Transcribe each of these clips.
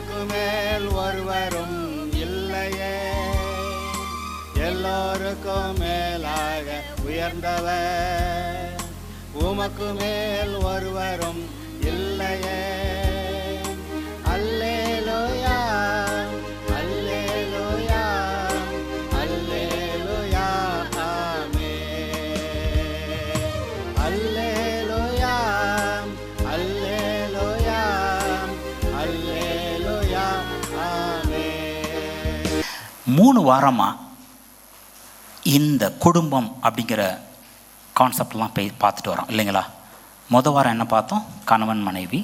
உமக்கு மேல் ஒருவரும் இல்லையே, எல்லோருக்கும் மேலாக உயர்ந்தவர், உமக்கு மேல் ஒருவரும் இல்லையே. அல்லேலூயா அல்லேலூயா அல்லேலூயா ஆமென். அல்லேலூயா அல்லேலூயா அல்லேலூயா ஆமென். 3 வாரமாக இந்த குடும்பம் அப்படிங்கிற கான்செப்ட்லாம் போய் பார்த்துட்டு வரோம் இல்லைங்களா. வாரம் என்ன பார்த்தோம்? கணவன் மனைவி.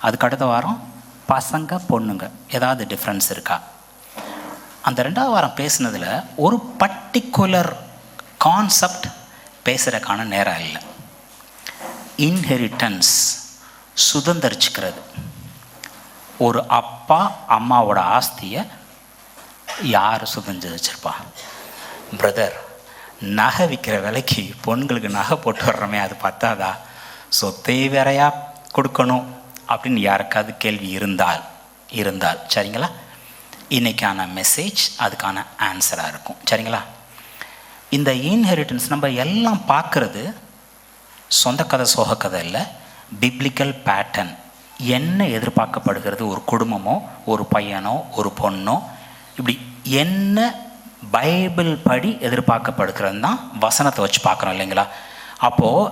அதுக்கு அடுத்த வாரம் பசங்க பொண்ணுங்க. ஏதாவது டிஃப்ரென்ஸ் இருக்கா? அந்த 2வது வாரம் பேசுனதில் ஒரு பர்டிகுலர் கான்செப்ட் பேசுகிறதுக்கான நேரம் இல்லை. இன்ஹெரிட்டன்ஸ், சுதந்திரிச்சுக்கிறது. ஒரு அப்பா அம்மாவோட ஆஸ்தியை யார் சுதந்திரிச்சிருப்பா? பிரதர், நகை விற்கிற விலைக்கு பொண்களுக்கு நகை போட்டு வர்றோமே, அது பத்தாதா? சொத்தை வேறையா கொடுக்கணும் அப்படின்னு யாருக்காவது கேள்வி இருந்தால் சரிங்களா, இன்றைக்கான மெசேஜ் அதுக்கான ஆன்சராக இருக்கும். சரிங்களா. இந்த இன்ஹெரிட்டன்ஸ் நம்ம எல்லாம் பார்க்குறது சொந்த கதை சோக கதை இல்லை, பிப்ளிக்கல் பேட்டர்ன். என்ன எதிர்பார்க்கப்படுகிறது ஒரு குடும்பமோ ஒரு பையனோ ஒரு பொண்ணோ, இப்படி என்ன பைபிள் படி எதிர்பார்க்கப்படுகிறது தான் வசனத்தை வச்சு பார்க்குறோம் இல்லைங்களா. அப்போது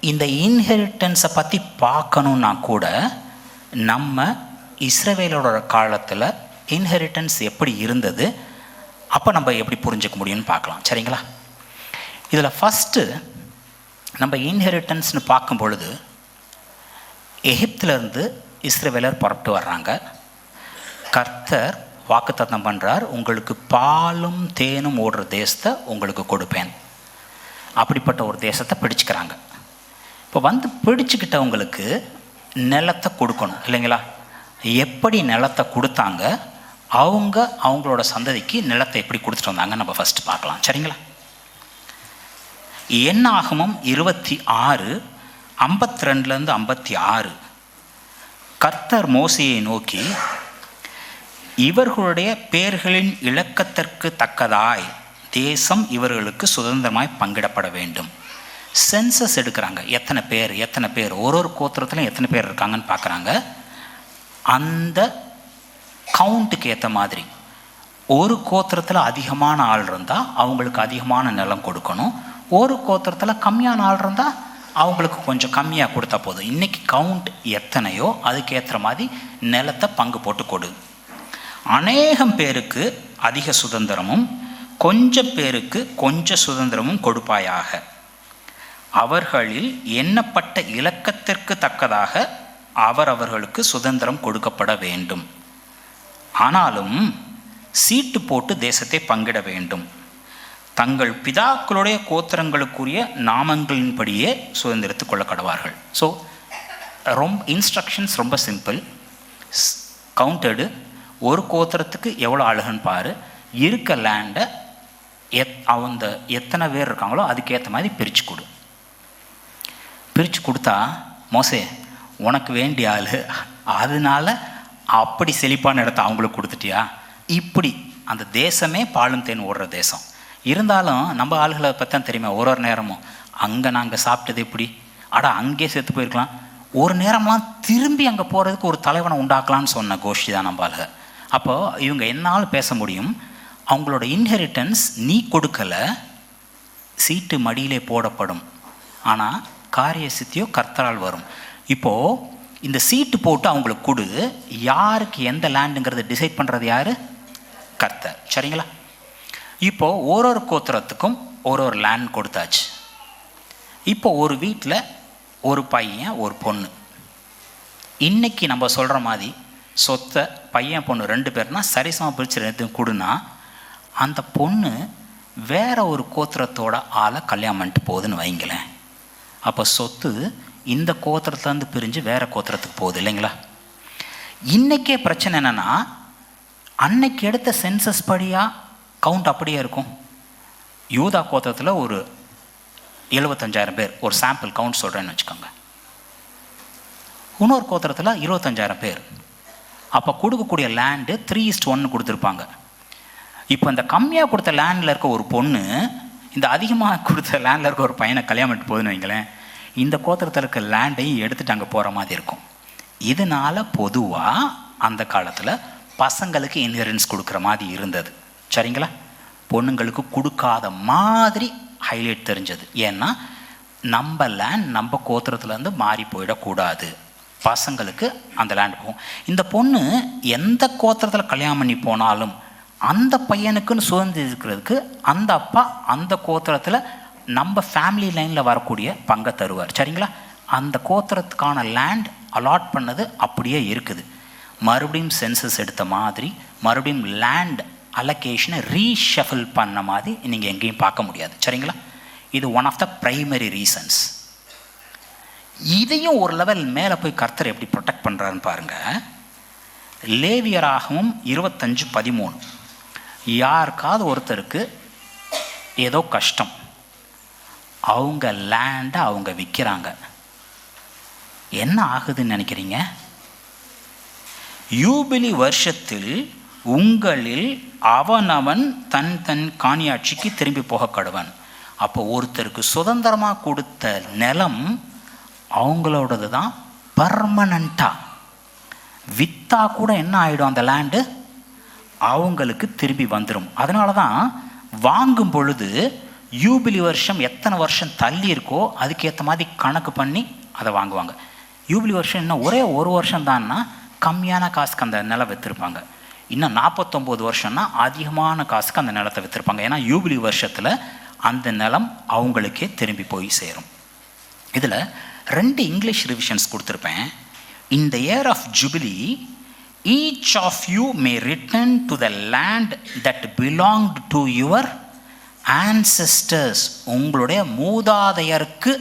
இந்த இன்ஹெரிட்டன்ஸை பற்றி பார்க்கணுன்னா கூட நம்ம இஸ்ரவேலோட காலத்தில் இன்ஹெரிட்டன்ஸ் எப்படி இருந்தது, அப்போ நம்ம எப்படி புரிஞ்சுக்க முடியும்னு பார்க்கலாம். சரிங்களா. இதில் ஃபஸ்ட்டு நம்ம இன்ஹெரிட்டன்ஸ்னு பார்க்கும் பொழுது எகிப்திலேருந்து இஸ்ரவேலர் புறப்பட்டு வர்றாங்க. கர்த்தர் வாக்குத்தத்தம் பண்ணுறார், உங்களுக்கு பாலும் தேனும் ஓடுற தேசத்தை உங்களுக்கு கொடுப்பேன். அப்படிப்பட்ட ஒரு தேசத்தை பிடிச்சிக்கிறாங்க. இப்போ வந்து பிடிச்சிக்கிட்டவங்களுக்கு நிலத்தை கொடுக்கணும் இல்லைங்களா. எப்படி நிலத்தை கொடுத்தாங்க, அவங்களோட சந்ததிக்கு நிலத்தை எப்படி கொடுத்துட்டு வந்தாங்க நம்ம ஃபஸ்ட்டு பார்க்கலாம். சரிங்களா. என்னாகமம் 26:52-56 கர்த்தர் மோசேயை நோக்கி, இவர்களுடைய பேர்களின் இலக்கத்திற்கு தக்கதாய் தேசம் இவர்களுக்கு சுதந்திரமாய் பங்கிடப்பட வேண்டும். சென்சஸ் எடுக்கிறாங்க. எத்தனை பேர் ஒரு கோத்திரத்தில் எத்தனை பேர் இருக்காங்கன்னு பார்க்குறாங்க. அந்த கவுண்ட்டுக்கு ஏற்ற மாதிரி ஒரு கோத்திரத்தில் அதிகமான ஆள் இருந்தால் அவங்களுக்கு அதிகமான நிலம் கொடுக்கணும், ஒரு கோத்திரத்தில் கம்மியான ஆள் இருந்தால் அவங்களுக்கு கொஞ்சம் கம்மியாக கொடுத்தா போதும். இன்றைக்கி கவுண்ட் எத்தனையோ அதுக்கேற்ற மாதிரி நிலத்தை பங்கு போட்டு கொடு. அநேகம் பேருக்கு அதிக சுதந்திரமும் கொஞ்சம் பேருக்கு கொஞ்சம் சுதந்திரமும் கொடுப்பாயாக. அவர்களில் எண்ணப்பட்ட இலக்கத்திற்கு தக்கதாக அவர்களுக்கு சுதந்திரம் கொடுக்கப்பட வேண்டும். ஆனாலும் சீட்டு போட்டு தேசத்தை பங்கிட வேண்டும். தங்கள் பிதாக்களுடைய கோத்திரங்களுக்குரிய நாமங்களின்படியே சுதந்திரத்து கொள்ள கடவார்கள். ஸோ இன்ஸ்ட்ரக்ஷன்ஸ் ரொம்ப சிம்பிள். கவுண்டடு, ஒரு கோத்திரத்துக்கு எவ்வளோ அழகுன்னு பாரு, இருக்க லேண்டை எத்தனை பேர் இருக்காங்களோ அதுக்கேற்ற மாதிரி பிரித்து கொடு. பிரித்து கொடுத்தா, மோசே உனக்கு வேண்டிய ஆள், அதனால அப்படி செழிப்பான இடத்த அவங்களுக்கு கொடுத்துட்டியா? இப்படி அந்த தேசமே பாலும் தேன் ஓடுற தேசம் இருந்தாலும் நம்ம ஆளுகளை பற்றி தான் தெரியுமா, ஒரு நேரமும் அங்கே நாங்கள் சாப்பிட்டது எப்படி, அங்கேயே செத்து போயிருக்கலாம், ஒரு நேரம்லாம் திரும்பி அங்கே போகிறதுக்கு ஒரு தலைவனை உண்டாக்கலான்னு சொன்ன கோஷ்டி தான் நம்ம ஆளுக. அப்போது இவங்க என்னால் பேச முடியும், அவங்களோட இன்ஹெரிட்டன்ஸ் நீ கொடுக்கலை, சீட்டு மடியிலே போடப்படும், ஆனால் காரிய சித்தியோ கர்த்தரால் வரும். இப்போது இந்த சீட்டு போட்டு அவங்களுக்கு கொடு, யாருக்கு எந்த லேண்டுங்கிறத டிசைட் பண்ணுறது யார்? கர்த்தர். சரிங்களா. இப்போது ஒரு கோத்திரத்துக்கும் ஒரு லேண்ட் கொடுத்தாச்சு. இப்போ ஒரு வீட்டில் ஒரு பையன் ஒரு பொண்ணு. இன்றைக்கி நம்ம சொல்கிற மாதிரி சொத்தை பையன் பொண்ணு 2 பேர்னா சரிசமாக பிரித்து 2 கொடுனா, அந்த பொண்ணு வேற ஒரு கோத்திரத்தோட ஆளை கல்யாணம் பண்ணிட்டு போகுதுன்னு வைங்களேன். அப்போ சொத்து இந்த கோத்திரத்துலேருந்து பிரிஞ்சு வேறு கோத்திரத்துக்கு போகுது இல்லைங்களா. இன்றைக்கே பிரச்சனை என்னென்னா, அன்னைக்கு எடுத்த சென்சஸ் படியாக கவுண்ட் அப்படியே இருக்கும். யூதா கோத்திரத்தில் ஒரு 75,000 பேர், ஒரு சாம்பிள் கவுண்ட் சொல்கிறேன்னு வச்சுக்கோங்க. இன்னொரு கோத்திரத்தில் 25,000 பேர். அப்போ கொடுக்கக்கூடிய லேண்டு 3:1 கொடுத்துருப்பாங்க. இப்போ இந்த கம்மியாக கொடுத்த லேண்டில் இருக்க ஒரு பொண்ணு இந்த அதிகமாக கொடுத்த லேண்டில் இருக்க ஒரு பையனை கல்யாணம் பண்ணிட்டு போகுதுன்னு வைங்களேன், இந்த கோத்திரத்தில் இருக்க லேண்டையும் எடுத்துட்டு அங்கே போகிற மாதிரி இருக்கும். இதனால் பொதுவாக அந்த காலத்தில் பசங்களுக்கு இன்ஹெரிட்டன்ஸ் கொடுக்குற மாதிரி இருந்தது. சரிங்களா? பொண்ணுங்களுக்கு கொடுக்காத மாதிரி ஹைலைட் தெரிஞ்சது. ஏன்னா நம்ம லேண்ட் நம்ம கோத்திரத்துலேருந்து மாறி போயிடக்கூடாது, பசங்களுக்கு அந்த லேண்ட் போகும். இந்த பொண்ணு எந்த கோத்திரத்தில் கல்யாணம் பண்ணி போனாலும் அந்த பையனுக்குன்னு சுதந்திரம் இருக்கிறதுக்கு அந்த அப்பா அந்த கோத்திரத்தில் நம்ம ஃபேமிலி லைனில் வரக்கூடிய பங்கை தருவார். சரிங்களா? அந்த கோத்திரத்துக்கான லேண்ட் அலாட் பண்ணது அப்படியே இருக்குது. மறுபடியும் சென்சஸ் எடுத்த மாதிரி மறுபடியும் லேண்ட் அலோகேஷனை ரீஷஃபில் பண்ண மாதிரி நீங்கள் எங்கேயும் பார்க்க முடியாது. சரிங்களா? இது one of the primary reasons. இதையும் ஒரு லெவல் மேலே போய் கர்த்தர் எப்படி ப்ரொடெக்ட் பண்ணுறாருன்னு பாருங்கள். லேவியராகவும் 25:13, யாருக்காவது ஒருத்தருக்கு ஏதோ கஷ்டம், அவங்க லேண்டை அவங்க விற்கிறாங்க, என்ன ஆகுதுன்னு நினைக்கிறீங்க? யூபிலி வருஷத்தில் உங்களில் அவனவன் தன் தன் காணியாட்சிக்கு திரும்பி போக கடுவன். அப்போ ஒருத்தருக்கு சுதந்திரமாக கொடுத்த நிலம் அவங்களோடது தான் பர்மனண்ட்டாக. விற்றா கூட என்ன ஆகிடும், அந்த லேண்டு அவங்களுக்கு திரும்பி வந்துடும். அதனால தான் வாங்கும் பொழுது யூபிலி வருஷம் எத்தனை வருஷம் தள்ளி இருக்கோ அதுக்கேற்ற மாதிரி கணக்கு பண்ணி அதை வாங்குவாங்க. யூபிலி வருஷம் இன்னும் ஒரே ஒரு வருஷம் தான்னா கம்மியான காசுக்கு அந்த நிலம் விற்றுருப்பாங்க. இன்னும் 49 வருஷம்னா அதிகமான காசுக்கு அந்த நிலத்தை விற்றுருப்பாங்க. ஏன்னா யூபிலி வருஷத்தில் அந்த நிலம் அவங்களுக்கே திரும்பி போய் சேரும். இதில் 2 இங்கிலீஷ் ரிவிஷன்ஸ் கொடுத்துருப்பேன். In the year of jubilee each of you may return to the land that belonged to your ancestors. உங்களுடைய மூதாதையருக்கு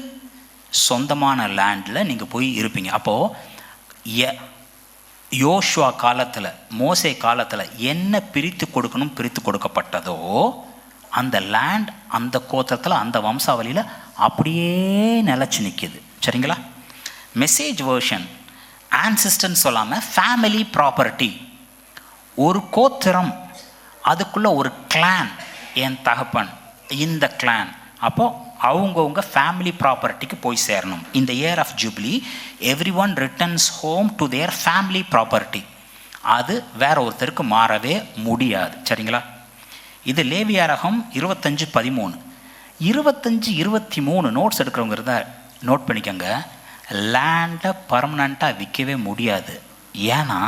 சொந்தமான லேண்டில் நீங்கள் போய் இருப்பீங்க. அப்போது யோசுவா காலத்தில் மோசே காலத்தில் என்ன பிரித்து கொடுக்கணும் பிரித்து கொடுக்கப்பட்டதோ அந்த லேண்ட் அந்த கோத்திரத்தில் அந்த வம்சாவளியில் அப்படியே நிலச்சி நிற்கிது. சரிங்களா? மெசேஜ் வேர்ஷன் ஆன்சிஸ்டர்னு சொல்லாமல் ஃபேமிலி ப்ராப்பர்ட்டி. ஒரு கோத்திரம், அதுக்குள்ளே ஒரு கிளான், என் தகப்பன் இந்த கிளான், அப்போது அவங்கவுங்க ஃபேமிலி ப்ராப்பர்ட்டிக்கு போய் சேரணும். இந்த year of jubilee every one returns home to their family property. அது வேற ஒருத்தருக்கு மாறவே முடியாது. சரிங்களா? இது லேவியராகமம் 25:13. 25-23 நோட்ஸ் எடுக்கிறவங்க இருந்தால் நோட் பண்ணிக்கோங்க. லேண்டை பர்மனண்ட்டாக விற்கவே முடியாது. ஏன்னா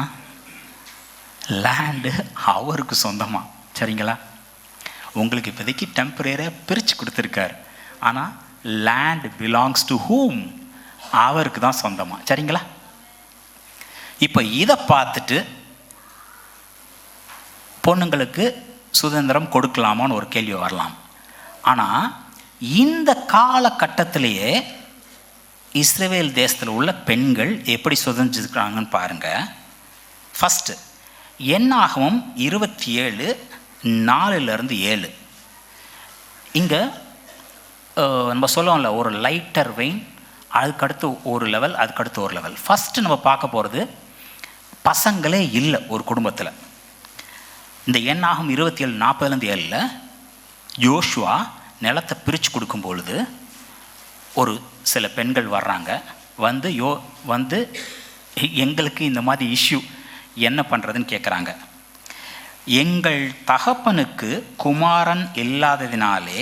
லேண்டு அவருக்கு சொந்தமாக. சரிங்களா? உங்களுக்கு இப்போதைக்கு டெம்பரரியாக பிரித்து கொடுத்துருக்காரு. ஆனால் லேண்ட் பிலாங்ஸ் டு ஹூம்? அவருக்கு தான் சொந்தமாக. சரிங்களா? இப்போ இதை பார்த்துட்டு பொண்ணுங்களுக்கு சுதந்திரம் கொடுக்கலாமான்னு ஒரு கேள்வி வரலாம். ஆனால் இந்த காலகட்டத்திலேயே இஸ்ரவேல் தேசத்தில் உள்ள பெண்கள் எப்படி சுதந்திரிக்கிறாங்கன்னு பாருங்கள். ஃபஸ்ட்டு என்னாகமம் 27:4-7. இங்கே நம்ம சொல்லுவோம்ல, ஒரு லைட்டர் வெயின், அதுக்கடுத்து ஒரு லெவல், அதுக்கடுத்து ஒரு லெவல். ஃபஸ்ட்டு நம்ம பார்க்க போகிறது பசங்களே இல்லை ஒரு குடும்பத்தில். இந்த என்னாகும் 27:40-7 யோசுவா நிலத்தை பிரித்து கொடுக்கும் பொழுது ஒரு சில பெண்கள் வர்றாங்க. வந்து எங்களுக்கு இந்த மாதிரி இஷ்யூ என்ன பண்ணுறதுன்னு கேட்குறாங்க. எங்கள் தகப்பனுக்கு குமாரன் இல்லாததினாலே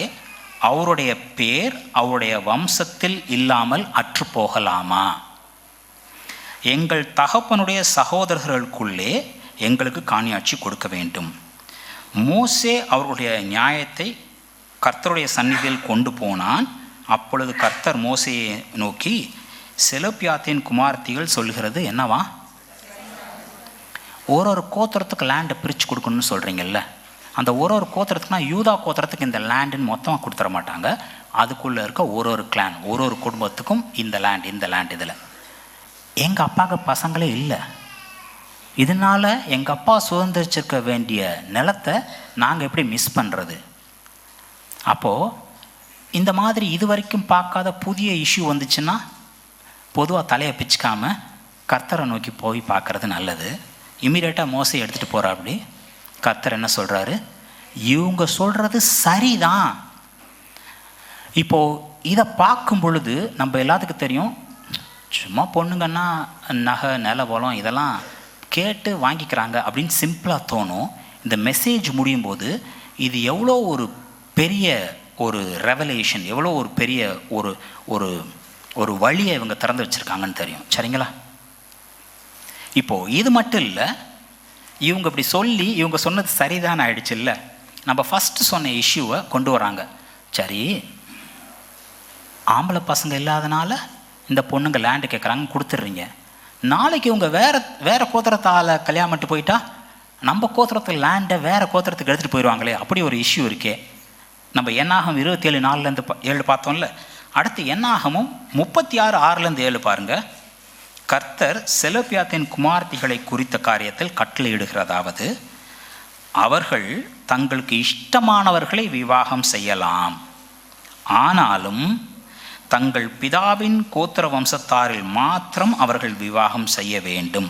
அவருடைய பேர் அவருடைய வம்சத்தில் இல்லாமல் அற்று போகலாமா? எங்கள் தகப்பனுடைய சகோதரர்களுக்குள்ளே எங்களுக்கு காணியாட்சி கொடுக்க வேண்டும். மோசே அவருடைய நியாயத்தை கர்த்தருடைய சந்நிதியில் கொண்டு போனான். அப்பொழுது கர்த்தர் மோசையை நோக்கி, செலோப்பியாத்தின் குமார்த்திகள் சொல்கிறது என்னவா? ஒரு கோத்திரத்துக்கு லேண்டை பிரித்து கொடுக்கணும்னு சொல்கிறீங்கல்ல, அந்த ஒரு கோத்திரத்துக்குனா யூதா கோத்திரத்துக்கு இந்த லேண்டுன்னு மொத்தமாக கொடுத்துட மாட்டாங்க. அதுக்குள்ளே இருக்க ஒரு கிளான், ஒரு குடும்பத்துக்கும் இந்த லேண்ட் இதில். எங்கள் அப்பாவுக்கு பசங்களே இல்லை, இதனால் எங்கள் அப்பா சுதந்திரிச்சிருக்க வேண்டிய நிலத்தை நாங்கள் எப்படி மிஸ் பண்ணுறது? அப்போது இந்த மாதிரி இது வரைக்கும் பார்க்காத புதிய இஷ்யூ வந்துச்சுன்னா பொதுவாக தலையை பிச்சுக்காமல் கர்த்தரை நோக்கி போய் பார்க்குறது நல்லது. இமீடியட்டாக மோசே எடுத்துகிட்டு போகிறா. அப்படி கர்த்தர் என்ன சொல்கிறாரு, இவங்க சொல்கிறது சரிதான். இப்போது இதை பார்க்கும் பொழுது நம்ம எல்லாத்துக்கும் தெரியும், சும்மா பொண்ணுங்கன்னா நகை நிலவலம் இதெல்லாம் கேட்டு வாங்கிக்கிறாங்க அப்படின்னு சிம்பிளாக தோணும். இந்த மெசேஜ் முடியும் போது இது எவ்வளோ ஒரு பெரிய ஒரு ரெவலேஷன், எவ்வளோ ஒரு பெரிய ஒரு ஒரு ஒரு வழியை இவங்க திறந்து வச்சுருக்காங்கன்னு தெரியும். சரிங்களா? இப்போது இது மட்டும் இல்லை, இவங்க இப்படி சொல்லி இவங்க சொன்னது சரிதான் ஆயிடுச்சு இல்லை. நம்ம ஃபஸ்ட்டு சொன்ன இஷ்யூவை கொண்டு வராங்க. சரி, ஆம்பளை பசங்க இல்லாதனால இந்த பொண்ணுங்க லேண்டு கேட்குறாங்க, கொடுத்துட்றீங்க. நாளைக்கு இவங்க வேறு கோத்திரத்தால் கல்யாணம் பண்ணிட்டு போயிட்டா நம்ம கோத்திரத்தில் லேண்டை வேறு கோத்திரத்துக்கு எடுத்துகிட்டு போயிடுவாங்களே, அப்படி ஒரு இஷ்யூ இருக்கே. நம்ம என்னாகும் 27:4-7 பார்த்தோம்ல. அடுத்து என்னாகமும் 36:6-7 பாருங்கள். கர்த்தர் செலொப்பியாத்தின் குமார்த்திகளை குறித்த காரியத்தில் கட்டளையிடுகிறதாவது, அவர்கள் தங்களுக்கு இஷ்டமானவர்களை விவாகம் செய்யலாம், ஆனாலும் தங்கள் பிதாவின் கோத்திர வம்சத்தாரில் மாத்திரம் அவர்கள் விவாகம் செய்ய வேண்டும்.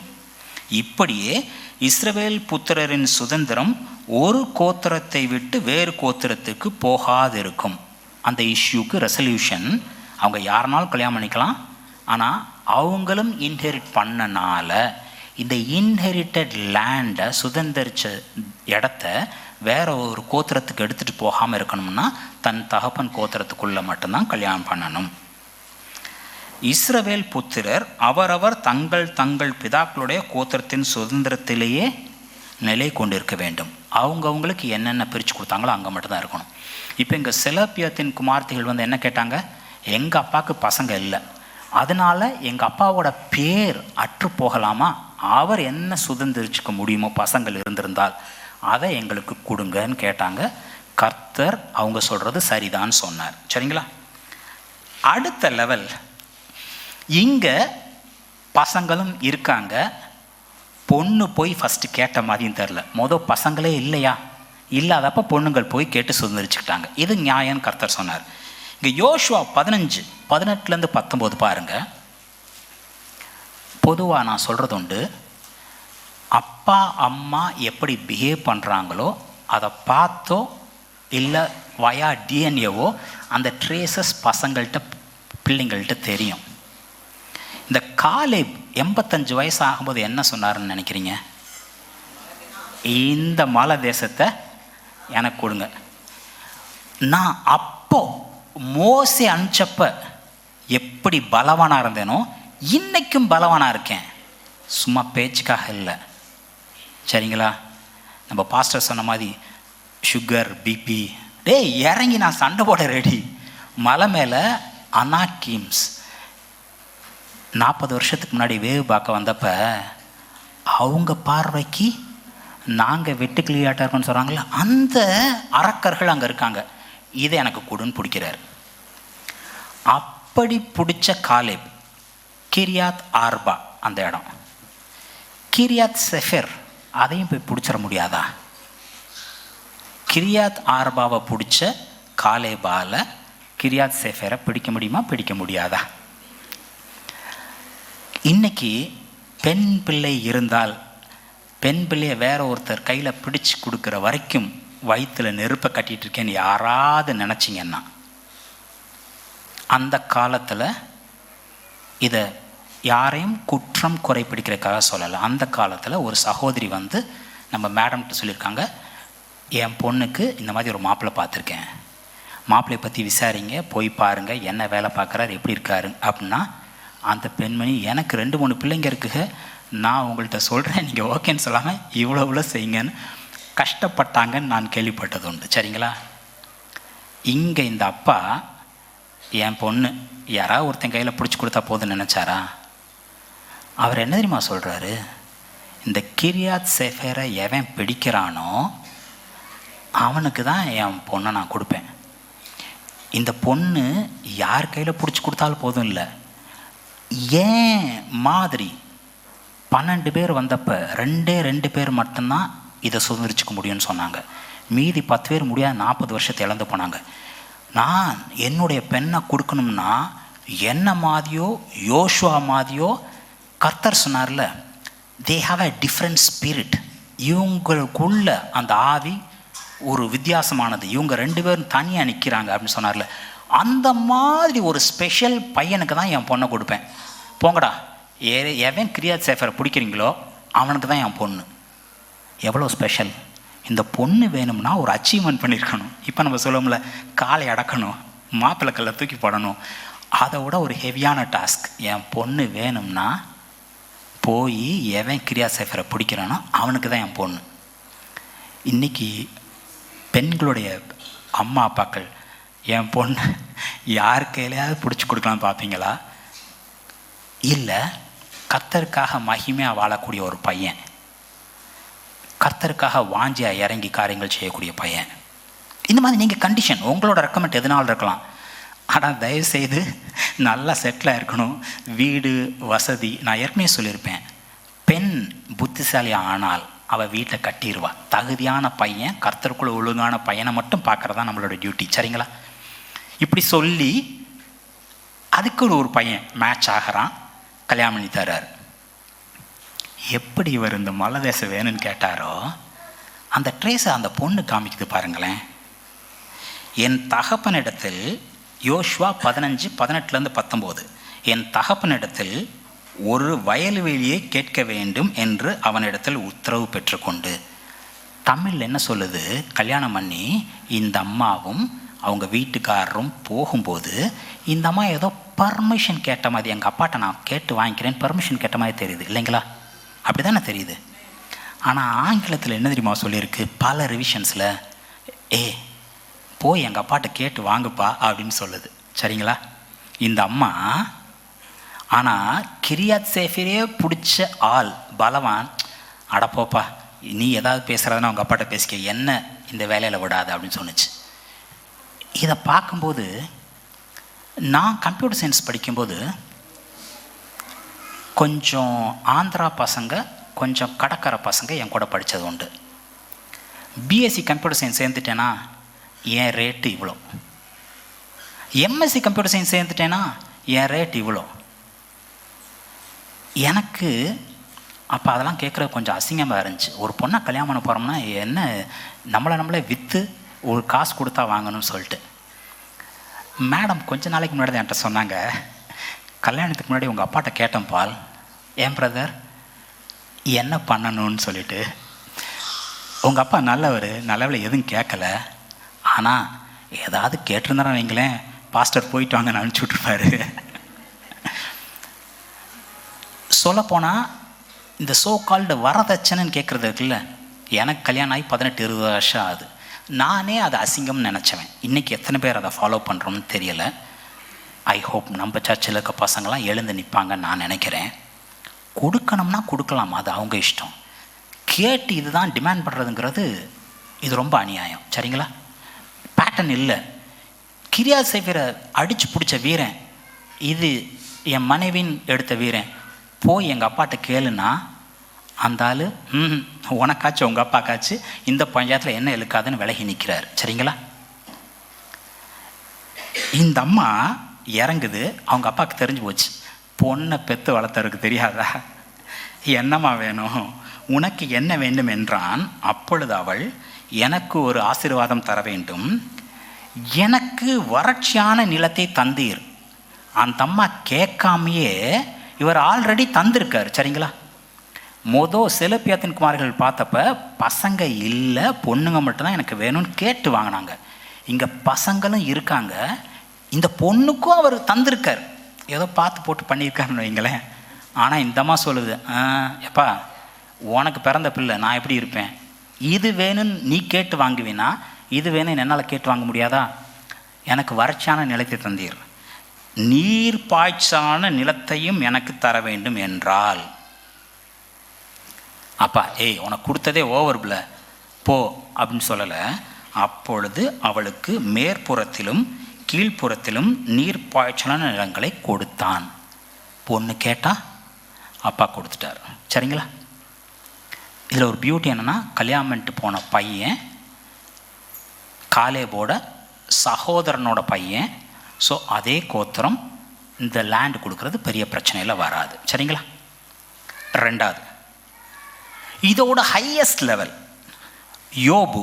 இப்படியே இஸ்ரவேல் புத்திரரின் சுதந்திரம் ஒரு கோத்திரத்தை விட்டு வேறு கோத்திரத்துக்கு போகாதிருக்கும். அந்த இஷ்யூக்கு ரெசல்யூஷன், அவங்க யாருனாலும் கல்யாணம் பண்ணிக்கலாம், ஆனால் அவங்களும் இன்ஹெரிட் பண்ணனால இந்த இன்ஹெரிட்டட் லேண்டை சுதந்திரிச்ச இடத்த வேற ஒரு கோத்திரத்துக்கு எடுத்துகிட்டு போகாமல் இருக்கணும்னா தன் தகப்பன் கோத்திரத்துக்குள்ளே மட்டும்தான் கல்யாணம் பண்ணணும். இஸ்ரவேல் புத்திரர் அவரவர் தங்கள் தங்கள் பிதாக்களுடைய கோத்திரத்தின் சுதந்திரத்திலேயே நிலை கொண்டிருக்க வேண்டும். அவங்களுக்கு என்னென்ன பிரித்து கொடுத்தாங்களோ அங்கே மட்டும்தான் இருக்கணும். இப்போ இங்கே செலொப்பியாத்தின் குமார்த்திகள் என்ன கேட்டாங்க, எங்கள் அப்பாவுக்கு பசங்க இல்லை, அதனால் எங்கள் அப்பாவோட பேர் அற்று போகலாமா, அவர் என்ன சுதந்திரிச்சுக்க முடியுமோ பசங்கள் இருந்திருந்தால் அதை எங்களுக்கு கொடுங்கன்னு கேட்டாங்க. கர்த்தர் அவங்க சொல்கிறது சரிதான்னு சொன்னார். சரிங்களா? அடுத்த லெவல், இங்கே பசங்களும் இருக்காங்க, பொண்ணு போய் ஃபஸ்ட்டு கேட்ட மாதிரியும் தெரில. பசங்களே இல்லையா, இல்லாதப்போ பொண்ணுங்கள் போய் கேட்டு சுதந்திரிச்சுக்கிட்டாங்க. இது நியாயம்னு கர்த்தர் சொன்னார். இங்கே யோசுவா 15:18-19 பாருங்கள். பொதுவாக நான் சொல்கிறது உண்டு, அப்பா அம்மா எப்படி பிஹேவ் பண்ணுறாங்களோ அதை பார்த்தோ இல்லை வயா டிஎன்ஏவோ அந்த ட்ரேசஸ் பசங்கள்கிட்ட பிள்ளைங்கள்கிட்ட தெரியும். இந்த காலேப் 85 வயசு ஆகும்போது என்ன சொன்னாருன்னு நினைக்கிறீங்க? இந்த மலை தேசத்தை எனக்கு கொடுங்க. நான் அப்போ மோசே அனுப்பிச்சப்ப எப்படி பலவானாக இருந்தேனோ இன்னைக்கும் பலவானாக இருக்கேன், சும்மா பேச்சுக்காக இல்லை. சரிங்களா? நம்ம பாஸ்டர் சொன்ன மாதிரி சுகர் பிபி இறங்கி நான் சண்டை போட ரெடி. மலை மேலே அனாக்கிம்ஸ் 40 வருஷத்துக்கு முன்னாடி வேவு பார்க்க வந்தப்போ அவங்க பார்வைக்கு நாங்கள் வெட்டுக்கிளியாட்டாக இருக்கோன்னு சொல்கிறாங்களே, அந்த அரக்கர்கள் அங்கே இருக்காங்க. இதை எனக்கு கொடுன்னு பிடிக்கிறார். அப்படி பிடிச்ச காலேப் கிரியாத் ஆர்பா அந்த இடம், கிரியாத் செஃபர் அதையும் போய் பிடிச்சிட முடியாதா? கிரியாத் ஆர்பாவை பிடிச்ச காலேபால் கிரியாத் செஃபரை பிடிக்க முடியுமா, பிடிக்க முடியாதா? இன்னைக்கு பெண் பிள்ளை இருந்தால் பெண் பிள்ளையை வேற ஒருத்தர் கையில் பிடிச்சி கொடுக்குற வரைக்கும் வயிற்றில் நெருப்பை கட்டிகிட்டு இருக்கேன்னு யாராவது நினச்சிங்கன்னா, அந்த காலத்தில் இதை யாரையும் குற்றம் குறை பிடிக்கிறதுக்காக சொல்லலை. அந்த காலத்தில் ஒரு சகோதரி நம்ம மேடம்கிட்ட சொல்லியிருக்காங்க, என் பொண்ணுக்கு இந்த மாதிரி ஒரு மாப்பிள்ளை பார்த்துருக்கேன், மாப்பிள்ளையை பற்றி விசாரிங்க, போய் பாருங்கள், என்ன வேலை பார்க்குறாரு, எப்படி இருக்காரு அப்படின்னா, அந்த பெண்மணி எனக்கு 2-3 பிள்ளைங்க இருக்குங்க, நான் உங்கள்கிட்ட சொல்கிறேன், நீங்கள் ஓகேன்னு சொல்லாமல் இவ்வளோ செய்யுங்கன்னு கஷ்டப்பட்டாங்கன்னு நான் கேள்விப்பட்டது உண்டு. சரிங்களா? இங்கே இந்த அப்பா என் பொண்ணு யாராவது ஒருத்தன் கையில் பிடிச்சி கொடுத்தா போதுன்னு நினச்சாரா? அவர் என்ன தெரியுமா சொல்கிறாரு, இந்த கிரியாத் செஃபரை எவன் பிடிக்கிறானோ அவனுக்கு தான் என் பொண்ணை நான் கொடுப்பேன். இந்த பொண்ணு யார் கையில் பிடிச்சி கொடுத்தாலும் போதும் இல்லை, ஏன் மாதிரி 12 பேர் வந்தப்போ 2 பேர் மட்டும்தான் இதை சுதந்திரிச்சுக்க முடியும்னு சொன்னாங்க. மீதி 10 பேர் முடியாது, 40 வருஷத்தை இழந்து போனாங்க. நான் என்னுடைய பெண்ணை கொடுக்கணும்னா என்ன மாதிரியோ யோசுவா மாதிரியோ கர்த்தர் சொன்னார்ல, they have a different spirit. இவங்களுக்குள்ள அந்த ஆவி ஒரு வித்தியாசமானது. இவங்க 2 பேரும் தனியாக நிற்கிறாங்க அப்படின்னு சொன்னார்ல, அந்த மாதிரி ஒரு ஸ்பெஷல் பையனுக்கு தான் என் பொண்ணை கொடுப்பேன். போங்கடா, எவன் கிரியாத் சேஃபரை பிடிக்கிறீங்களோ அவனுக்கு தான் என் பொண்ணு. எவ்வளோ ஸ்பெஷல்! இந்த பொண்ணு வேணும்னா ஒரு அச்சீவ்மெண்ட் பண்ணியிருக்கணும். இப்போ நம்ம சொல்லுவோம்ல, காலை அடக்கணும், மாப்பிள்ளைக்கல்ல தூக்கி போடணும். அதை விட ஒரு ஹெவியான டாஸ்க். என் பொண்ணு வேணும்னா போய் எவன் கிரியாத் சேஃபரை பிடிக்கிறானோ அவனுக்கு தான் என் பொண்ணு. இன்றைக்கி பெண்களுடைய அம்மா அப்பாக்கள் என் பொண்ணு யார் கையிலையாவது பிடிச்சி கொடுக்கலான்னு பார்ப்பீங்களா? இல்லை, கர்த்தருக்காக மகிமையாக வாழக்கூடிய ஒரு பையன், கர்த்தருக்காக வாஞ்சியாக இறங்கி காரியங்கள் செய்யக்கூடிய பையன். இந்த மாதிரி நீங்கள் கண்டிஷன் உங்களோட ரெக்கமெண்ட் எதனாலும் இருக்கலாம். ஆனால் தயவுசெய்து நல்லா செட்டிலாக இருக்கணும். வீடு வசதி. நான் ஏற்கனவே சொல்லியிருப்பேன், பெண் புத்திசாலியாக ஆனால் அவள் வீட்டில் கட்டிடுவா. தகுதியான பையன், கர்த்தருக்குள்ள ஒழுங்கான பையனை மட்டும் பார்க்குறதா நம்மளோட டியூட்டி. சரிங்களா? இப்படி சொல்லி அதுக்கு ஒரு பையன் மேட்ச் ஆகிறான், கல்யாணம் பண்ணி தர்றார். எப்படி இவர் இந்த மலதேசம் வேணும்னு கேட்டாரோ அந்த ட்ரேஸை அந்த பொண்ணு காமிக்குது பாருங்களேன். என் தகப்பனிடத்தில், யோசுவா 15:18-19, என் தகப்பனிடத்தில் ஒரு வயல்வெளியை கேட்க வேண்டும் என்று அவனிடத்தில் உத்தரவு பெற்றுக்கொண்டு. தமிழில் என்ன சொல்லுது? கல்யாணம் பண்ணி இந்த அம்மாவும் அவங்க வீட்டுக்காரரும் போகும்போது இந்த அம்மா ஏதோ பர்மிஷன் கேட்ட மாதிரி, எங்கள் அப்பாட்ட நான் கேட்டு வாங்கிக்கிறேன் பர்மிஷன் கேட்ட மாதிரி தெரியுது இல்லைங்களா? அப்படி தானே தெரியுது. ஆனால் ஆங்கிலத்தில் என்ன தெரியுமா சொல்லியிருக்கு பல ரிவிஷன்ஸில்? போய் எங்கள் அப்பாட்ட கேட்டு வாங்குப்பா அப்படின்னு சொல்லுது. சரிங்களா? இந்த அம்மா ஆனால் கிரியாத் சேஃபரே பிடிச்ச ஆள், பலவான், அடப்போப்பா நீ ஏதாவது பேசுகிறதுனா உங்கள் அப்பாட்ட பேசிக்க, என்ன இந்த வேலையில் விடாது அப்படின்னு சொன்னிச்சு. இதை பார்க்கும்போது நான் கம்ப்யூட்டர் சயின்ஸ் படிக்கும்போது கொஞ்சம் ஆந்திரா பசங்க, கொஞ்சம் கடற்கரை பசங்க என் கூட படித்தது உண்டு. பிஎஸ்சி கம்ப்யூட்டர் சயின்ஸ் சேர்ந்துட்டேன்னா என் ரேட்டு இவ்வளோ, எம்எஸ்சி கம்ப்யூட்டர் சயின்ஸ் சேர்ந்துட்டேன்னா என் ரேட் இவ்வளோ. எனக்கு அப்போ அதெல்லாம் கேட்குறது கொஞ்சம் அசிங்கமாக இருந்துச்சு. ஒரு பொண்ணை கல்யாணம் பண்ண போகிறோம்னா என்ன நம்மளே விற்று ஒரு காசு கொடுத்தா வாங்கணும்னு சொல்லிட்டு. மேடம் கொஞ்ச நாளைக்கு முன்னாடி என்கிட்ட சொன்னாங்க, கல்யாணத்துக்கு முன்னாடி உங்கள் அப்பாட்ட கேட்டேன் பால், ஏன் பிரதர் என்ன பண்ணணும்னு சொல்லிட்டு. உங்கள் அப்பா நல்லவள் எதுவும் கேட்கல, ஆனால் ஏதாவது கேட்டிருந்தாரா நீங்களேன் பாஸ்டர் போயிட்டு வாங்கன்னு அனுப்பிச்சி விட்ருப்பாரு. சொல்லப்போனால் இந்த சோ கால்டு வரதட்சணைன்னு கேட்குறது இருக்குல்ல, எனக்கு கல்யாணம் ஆகி 18-20 வருஷம் ஆகுது. நானே அதை அசிங்கம்னு நினச்சவன். இன்றைக்கி எத்தனை பேர் அதை ஃபாலோ பண்ணுறோம்னு தெரியலை. ஐ ஹோப் நம்ம சர்ச்சில் இருக்க பசங்களாம் எழுந்து நிற்பாங்கன்னு நான் நினைக்கிறேன். கொடுக்கணும்னா கொடுக்கலாம், அது அவங்க இஷ்டம். கேட்டு இதுதான் டிமாண்ட் பண்ணுறதுங்கிறது இது ரொம்ப அநியாயம். சரிங்களா? பேட்டர்ன் இல்லை. கிரியாத் சேஃபரை அடித்து பிடிச்ச வீரன், இது என் மனைவின் எடுத்த வீரன், போய் எங்கள் அப்பாட்ட கேளுன்னா அந்த ஆள் உனக்காச்சும் உங்கள் அப்பாக்காச்சு இந்த பஞ்சாயத்தில் என்ன இழுக்காதுன்னு விலகி நிற்கிறார். சரிங்களா? இந்த அம்மா இறங்குது, அவங்க அப்பாவுக்கு தெரிஞ்சு போச்சு, பொண்ணை பெற்று வளர்த்தருக்கு தெரியாதா, என்னம்மா வேணும், உனக்கு என்ன வேண்டும் என்றான். அப்பொழுது அவள், எனக்கு ஒரு ஆசீர்வாதம் தர வேண்டும், எனக்கு வறட்சியான நிலத்தை தந்தீர். அந்த அம்மா கேட்காமையே இவர் ஆல்ரெடி தந்திருக்கார். சரிங்களா? செலப்பியாத்தின் குமார்கள் பார்த்தப்ப பசங்க இல்லை, பொண்ணுங்க மட்டும்தான் எனக்கு வேணும்னு கேட்டு வாங்கினாங்க. இங்கே பசங்களும் இருக்காங்க, இந்த பொண்ணுக்கும் அவர் தந்திருக்கார், ஏதோ பார்த்து போட்டு பண்ணியிருக்காருன்னு வைங்களேன். ஆனால் இந்த அம்மா சொல்லுது, எப்பா உனக்கு பிறந்த பிள்ளை நான் எப்படி இருப்பேன், இது வேணும்னு நீ கேட்டு வாங்குவீனா, இது வேணும்னு என்னால் கேட்டு வாங்க முடியாதா, எனக்கு வறட்சியான நிலத்தை தந்தீர், நீர் பாய்ச்சான நிலத்தையும் எனக்கு தர வேண்டும் என்றால், அப்பா உனக்கு கொடுத்ததே ஓவர்பில் போ அப்படின்னு சொல்லலை. அப்பொழுது அவளுக்கு மேற்புறத்திலும் கீழ்ப்புறத்திலும் நீர் பாய்ச்சலான நிலங்களை கொடுத்தான். பொண்ணு கேட்டா, அப்பா கொடுத்துட்டார். சரிங்களா? இதில் ஒரு பியூட்டி என்னென்னா, கல்யாணம் பண்ணிட்டு போன பையன் காலேபோட சகோதரனோட பையன். ஸோ அதே கோத்திரம், இந்த லேண்டு கொடுக்குறது பெரிய பிரச்சனையில் வராது. சரிங்களா? ரெண்டாவது, இதோட ஹையஸ்ட் லெவல் யோபு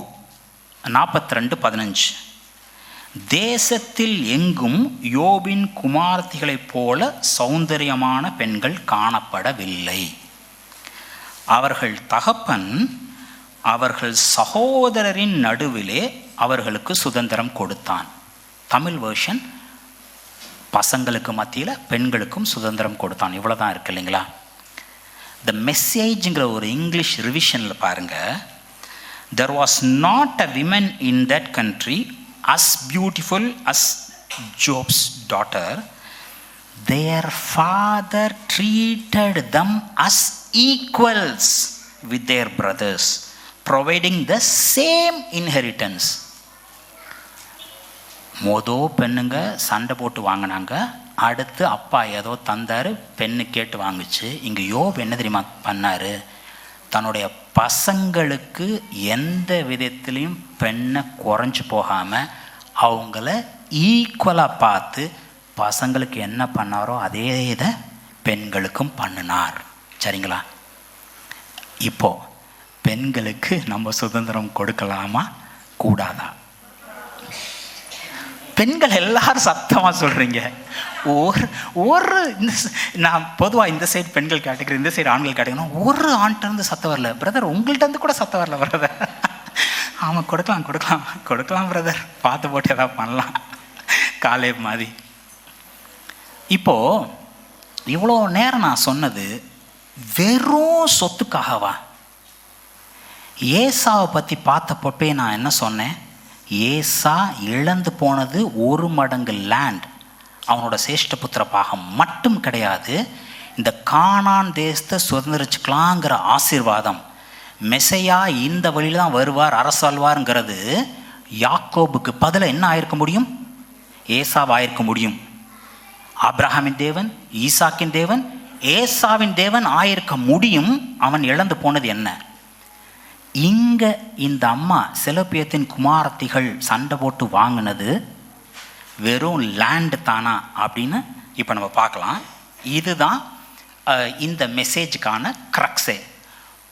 42:15. தேசத்தில் எங்கும் யோபின் குமாரத்திகளைப் போல சௌந்தரியமான பெண்கள் காணப்படவில்லை. அவர்கள் தகப்பன் அவர்கள் சகோதரரின் நடுவிலே அவர்களுக்கு சுதந்திரம் கொடுத்தான். தமிழ் வேர்ஷன் பசங்களுக்கு மத்தியில் பெண்களுக்கும் சுதந்திரம் கொடுத்தான். இவ்வளோதான் இருக்கு இல்லைங்களா? த மெசேஜ்ங்கிற ஒரு இங்கிலீஷ் ரிவிஷனில் பாருங்கள், there was not a woman in that country as beautiful as Job's daughter. Their father treated them as equals with their brothers, providing the same inheritance. பெண்ணுங்க சண்டை போட்டு வாங்கினாங்க. அடுத்து அப்பா ஏதோ தந்தார், பெண்ணு கேட்டு வாங்குச்சு. இங்கே யோபு என்ன தெரியுமா பண்ணார்? தன்னுடைய பசங்களுக்கு எந்த விதத்துலேயும் பெண்ணை குறைஞ்சி போகாமல் அவங்கள ஈக்குவலாக பார்த்து பசங்களுக்கு என்ன பண்ணாரோ அதே இதை பெண்களுக்கும் பண்ணினார். சரிங்களா? இப்போது பெண்களுக்கு நம்ம சுதந்திரம் கொடுக்கலாமா கூடாதா? பெண்கள் எல்லாரும் சத்தமாக சொல்கிறீங்க. ஒரு நான் பொதுவாக இந்த சைடு பெண்கள் கேட்டகரி, இந்த சைடு ஆண்கள் கேட்டகரினா ஒரு ஆண்கிட்டருந்து சத்தம் வரல. பிரதர் உங்கள்கிட்ட கூட சத்தம் வரல பிரதர். ஆமாம், கொடுக்கலாம் பிரதர், பார்த்து போட்டு எதாவது பண்ணலாம் காலே மாதிரி. இப்போது இவ்வளோ நேரம் நான் சொன்னது வெறும் சொத்துக்காகவா? ஏசாவை பற்றி பார்த்தப்போ நான் என்ன சொன்னேன்? ஏசா இழந்து போனது 1 மடங்கு லேண்ட், அவனோட சேஷ்டபுத்திர பாகம் மட்டும் கிடையாது. இந்த கானான் தேசத்தை சுதந்திரிச்சுக்கலாங்கிற ஆசீர்வாதம், மெசையா இந்த வழியில் தான் வருவார், அரசாழ்வாருங்கிறது யாக்கோபுக்கு பதிலாக என்ன ஆயிருக்க முடியும்? ஏசாவாயிருக்க முடியும். ஆபிரகாமின் தேவன், ஈசாக்கின் தேவன், ஏசாவின் தேவன் ஆயிருக்க முடியும். அவன் இழந்து போனது என்ன? இங்கே இந்த அம்மா செலோப்பியத்தின் குமாரத்திகள் சண்டை போட்டு வாங்கினது வெறும் லேண்டு தானா அப்படின்னு இப்போ நம்ம பார்க்கலாம். இதுதான் இந்த மெசேஜுக்கான க்ரக்ஸே.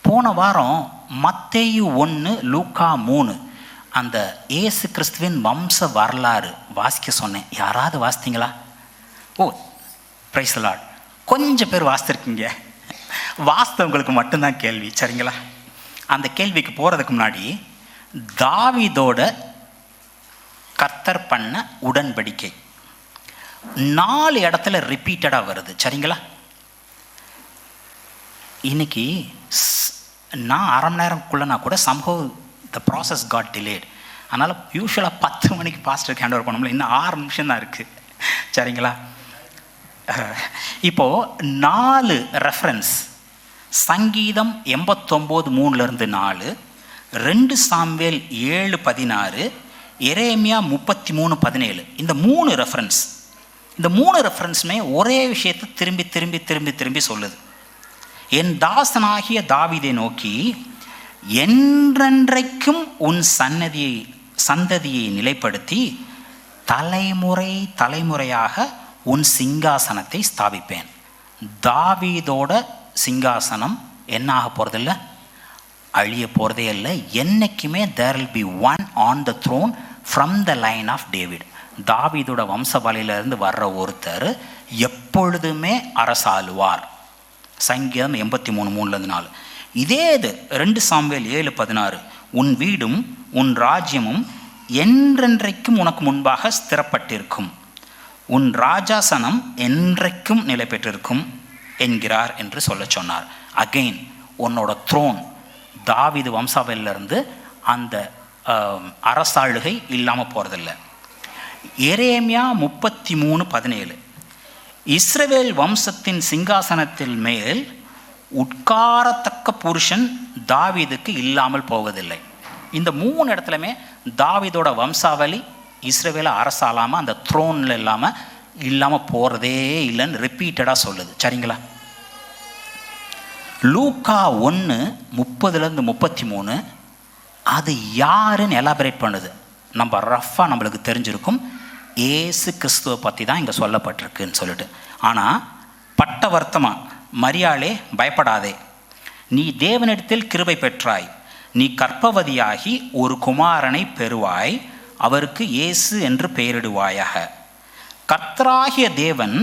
போன வாரம் மத்தேயு 1, லூக்கா 3 அந்த இயேசு கிறிஸ்துவின் வம்ச வரலாறு வாசிக்க சொன்னேன். யாராவது வாசித்தீங்களா? ஓ, பிரைஸ் தி லார்ட். கொஞ்சம் பேர் வாசித்திருக்கீங்க. வாஸ்தவங்களுக்கு மட்டும்தான் கேள்வி. சரிங்களா? அந்த கேள்விக்கு போகிறதுக்கு முன்னாடி தாவீதோட கர்த்தர் பண்ண உடன்படிக்கை 4 இடத்துல ரிப்பீட்டடாக வருது. சரிங்களா? இன்னைக்கு நான் அரை மணி நேரம்குள்ளே கூட somehow the process got delayed. அதனால் யூஸ்வலாக 10 மணிக்கு பாஸ்டருக்கு ஹேண்ட் ஓவர் பண்ணோம்ல, இன்னும் 6 நிமிஷம் தான் இருக்குது. சரிங்களா? இப்போது 4 ரெஃபரன்ஸ், சங்கீதம் 89:3 4, 2 சாமுவேல் 7:16, எரேமியா 33:17. இந்த 3 ரெஃபரன்ஸ், இந்த 3 ரெஃபரன்ஸுமே ஒரே விஷயத்தை திரும்பி திரும்பி திரும்பி திரும்பி சொல்லுது. என் தாசனாகிய தாவீதை நோக்கி, என்றென்றைக்கும் உன் சந்ததியை நிலைப்படுத்தி தலைமுறை தலைமுறையாக உன் சிங்காசனத்தை ஸ்தாபிப்பேன். தாவீதோட சிங்காசனம் என்ன ஆக போகிறதில்ல, அழிய போகிறதே இல்லை. என்றைக்குமே there will be one on the throne from the line of David. தாவீதோட வம்ச வழியிலிருந்து வர்ற ஒருத்தர் எப்பொழுதுமே அரசாளுவார். சங்கீதம் 83:3-4. இதே இது 2 சாமுவேல் 7:16, உன் வீடும் உன் ராஜ்யமும் என்றென்றைக்கும் உனக்கு முன்பாக ஸ்திரப்பட்டிருக்கும், உன் ராஜாசனம் என்றைக்கும் நிலை பெற்றிருக்கும் என்கிறார் என்று சொல்ல சொன்னார். அகெயின் உன்னோட த்ரோன் தாவீது வம்சாவளியிலிருந்து அந்த அரசாளுகை இல்லாமல் போகிறதில்லை. எரேமியா 33:17, இஸ்ரவேல் வம்சத்தின் சிங்காசனத்தில் மேல் உட்காரத்தக்க புருஷன் தாவீதுக்கு இல்லாமல் போவதில்லை. இந்த 3 இடத்துலையுமே தாவீதோட வம்சாவளி இஸ்ரவேலை அரசாளாமல் அந்த த்ரோனில் இல்லாமல் போகிறதே இல்லைன்னு ரிப்பீட்டடாக சொல்லுது. சரிங்களா? லூக்கா 1:30-33 அது யாருன்னு எலாபரேட் பண்ணுது. நம்ம ரஃபாக நம்மளுக்கு தெரிஞ்சிருக்கும், ஏசு கிறிஸ்துவை பற்றி தான் இங்கே சொல்லப்பட்டிருக்குன்னு சொல்லிட்டு. ஆனால் பட்ட வருத்தமாக, மரியாளே பயப்படாதே, நீ தேவனிடத்தில் கிருபை பெற்றாய், நீ கர்ப்பவதியாகி ஒரு குமாரனை பெறுவாய், அவருக்கு இயேசு என்று பெயரிடுவாயாக. கர்த்தராகிய தேவன்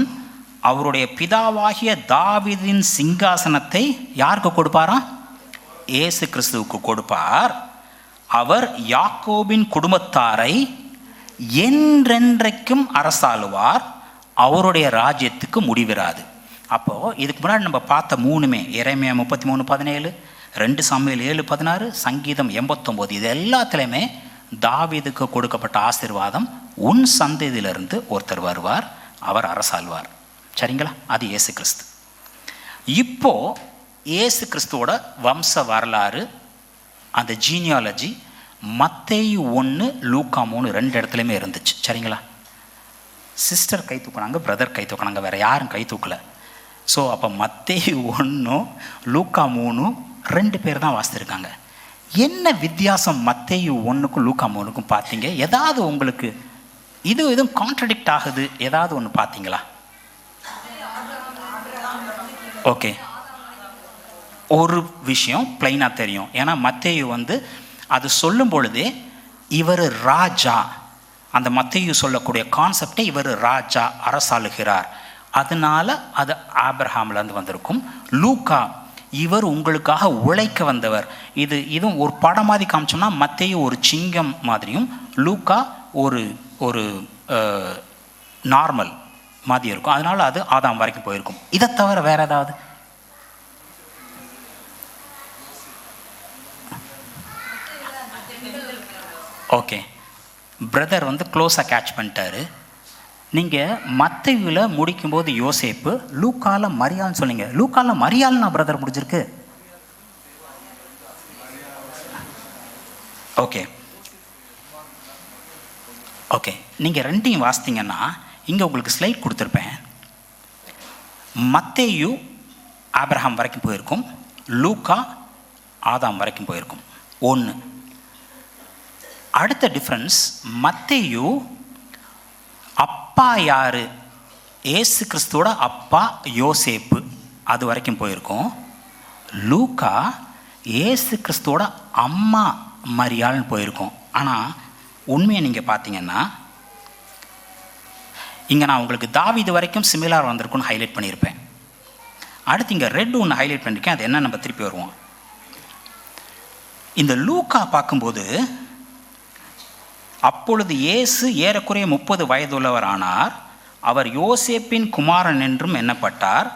அவருடைய பிதாவாகிய தாவீதின் சிங்காசனத்தை யாருக்கு கொடுப்பாரா? இயேசு கிறிஸ்துவுக்கு கொடுப்பார். அவர் யாக்கோபின் குடும்பத்தாரை என்றென்றைக்கும் அரசாளுவார், அவருடைய ராஜ்யத்துக்கு முடிவிராது. அப்போது இதுக்கு முன்னாடி நம்ம பார்த்த மூணுமே, எரேமியா 33:17, 2 சாமுவேல் 7:16, சங்கீதம் 89, இது எல்லாத்துலேயுமே தாவீதுக்கு கொடுக்கப்பட்ட ஆசீர்வாதம், உன் சந்ததியிலிருந்து ஒருத்தர் வருவார், அவர் அரசாள்வார். சரிங்களா? அது இயேசு கிறிஸ்து. இப்போ இயேசு கிறிஸ்துவோட வம்ச வரலாறு, அந்த ஜீனியாலஜி மத்தேயு 1, லூக்கா 3 2 இடத்துலையுமே இருந்துச்சு. சரிங்களா? சிஸ்டர் கை தூக்குனாங்க, பிரதர் கை தூக்குனாங்க, வேறு யாரும் கை தூக்கலை. ஸோ அப்போ மத்தேயு 1, லூக்கா 3 2 பேர் தான் வாசித்திருக்காங்க. என்ன வித்தியாசம் மத்தேயு 1க்கும் லூக்கா 3க்கும் பார்த்தீங்க? ஏதாவது உங்களுக்கு இதுவும் கான்ட்ரடிக்ட் ஆகுது, ஏதாவது ஒன்று பார்த்தீங்களா? ஓகே, ஒரு விஷயம் பிளைனாக தெரியும். ஏன்னா மத்தேயு அது சொல்லும் பொழுதே இவர் ராஜா, அந்த மத்தேயு சொல்லக்கூடிய கான்செப்டே இவர் ராஜா, அரசாளுகிறார், அதனால அது ஆபிரகாம்லேருந்து வந்திருக்கும். லூக்கா இவர் உங்களுக்காக உழைக்க வந்தவர். இதுவும் ஒரு படம் மாதிரி காமிச்சோம்னா மத்தேயு ஒரு சிங்கம் மாதிரியும், லூக்கா ஒரு நார்மல் மாதிரி இருக்கும். அதனால அது ஆதாம் வரைக்கும் போயிருக்கும். இதை தவிர வேற ஏதாவது? ஓகே, பிரதர் க்ளோஸாக கேட்ச் பண்ணிட்டாரு. நீங்கள் மத்தேயுவில் முடிக்கும்போது யோசேப்பு, லூக்கால மரியாள்னு சொன்னீங்க. லூக்கால மரியாள்னா பிரதர் முடிஞ்சிருக்கு. ஓகே ஓகே, நீங்கள் ரெண்டையும் வாசித்தீங்கன்னா இங்கே உங்களுக்கு ஸ்லைட் கொடுத்துருப்பேன். மத்தேயு ஆபிரகாம் வரைக்கும் போயிருக்கும், லூக்கா ஆதாம் வரைக்கும் போயிருக்கும். ஒன்று. அடுத்த டிஃப்ரென்ஸ், மத்தேயு அப்பா யாரு? ஏசு கிறிஸ்துவோட அப்பா யோசேப்பு, அது வரைக்கும் போயிருக்கோம். லூக்கா ஏசு கிறிஸ்துவோட அம்மா மரியாள்னு போயிருக்கோம். ஆனால் உண்மையை நீங்கள் பார்த்தீங்கன்னா இங்கே நான் உங்களுக்கு தாவீது வரைக்கும் சிமிலார் வந்திருக்குன்னு ஹைலைட் பண்ணியிருப்பேன். அடுத்து இங்கே ரெட் ஒன்று ஹைலைட் பண்ணியிருக்கேன். அது என்ன, நம்ம திருப்பி வருவோம். இந்த லூக்கா பார்க்கும்போது, அப்பொழுது இயேசு ஏறக்குறைய 30 வயதுள்ளவர் ஆனார், அவர் யோசேப்பின் குமாரன் என்றும் எண்ணப்பட்டார்.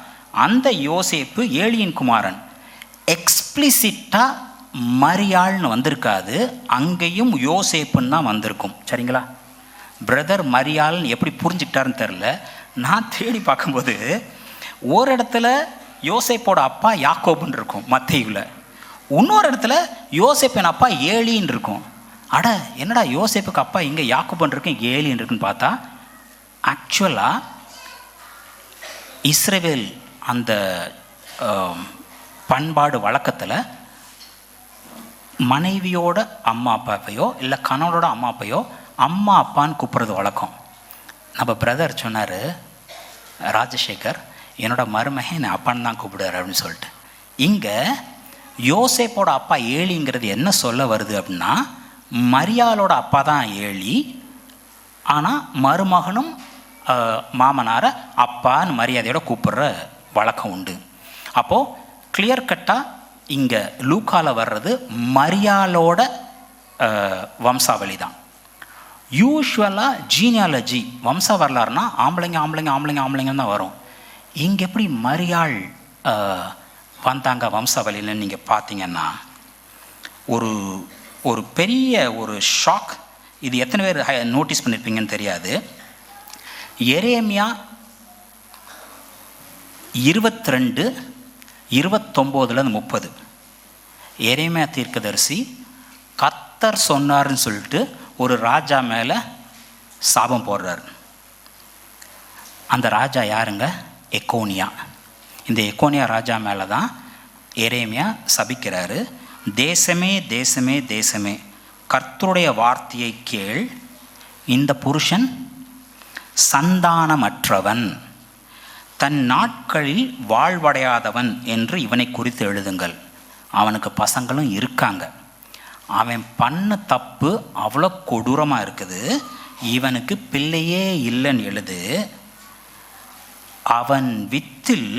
அந்த யோசேப்பு ஏலியின் குமாரன். எக்ஸ்பிளிசிட்டாக மரியாள்னு வந்திருக்காது, அங்கேயும் யோசேப்புன்னு தான் வந்திருக்கும். சரிங்களா? பிரதர் மரியாள்னு எப்படி புரிஞ்சுக்கிட்டாருன்னு தெரில. நான் தேடி பார்க்கும்போது ஒரு இடத்துல யோசேப்போட அப்பா யாக்கோபுன்னு இருக்கும் மத்தேயுவில், இன்னொரு இடத்துல யோசேப்பின் அப்பா ஏலின்னு இருக்கும். அட என்னடா யோசேப்புக்கு அப்பா இங்கே யாக்கோபுன்னு இருக்கு, ஏலின்னு இருக்குன்னு பார்த்தா, ஆக்சுவலாக இஸ்ரவேல் அந்த பண்பாடு வழக்கத்தில் மனைவியோட அம்மா அப்பாவையோ இல்லை கணவனோட அம்மா அப்பையோ அம்மா அப்பான்னு கூப்பிட்றது வழக்கம். நம்ம பிரதர் சொன்னார், ராஜசேகர் என்னோட மருமகன் என்னை அப்பான்னு தான் கூப்பிடுறாரு அப்படின்னு சொல்லிட்டு. இங்கே யோசேப்போட அப்பா ஏலிங்கிறது என்ன சொல்ல வருது அப்படின்னா, மரியாளோட அப்பா தான் ஏலி, ஆனால் மருமகனும் மாமனாரை அப்பான்னு மரியாதையோட கூப்பிடுற வழக்கம் உண்டு. அப்போது கிளியர் கட்டாக இங்கே லூக்காவில் வர்றது மரியாளோட வம்சாவளி தான். யூஸ்வலாக ஜீனியாலஜி வம்ச வரலாறுனா ஆம்பளைங்க தான் வரும். இங்கே எப்படி மரியாள் வந்தாங்க வம்சாவளின்னு நீங்கள் பார்த்தீங்கன்னா ஒரு பெரிய ஒரு ஷாக். இது எத்தனை பேர் நோட்டீஸ் பண்ணியிருப்பீங்கன்னு தெரியாது. எரேமியா 22, 29-30 எரேமியா தீர்க்கதரிசி கர்த்தர் சொன்னார்னு சொல்லிட்டு ஒரு ராஜா மேலே சாபம் போடுறார். அந்த ராஜா யாருங்க? எக்கோனியா. இந்த எக்கோனியா ராஜா மேலே தான் எரேமியா சபிக்கிறாரு. தேசமே தேசமே தேசமே கர்த்தருடைய வார்த்தையை கேள், இந்த புருஷன் சந்தானமற்றவன், தன் நாட்களில் வாழ்வடையாதவன் என்று இவனை குறித்து எழுதுங்கள். அவனுக்கு பசங்களும் இருக்காங்க. அவன் பண்ண தப்பு அவ்வளோ கொடூரமாக இருக்குது. இவனுக்கு பிள்ளையே இல்லைன்னு எழுது. அவன் வித்தில்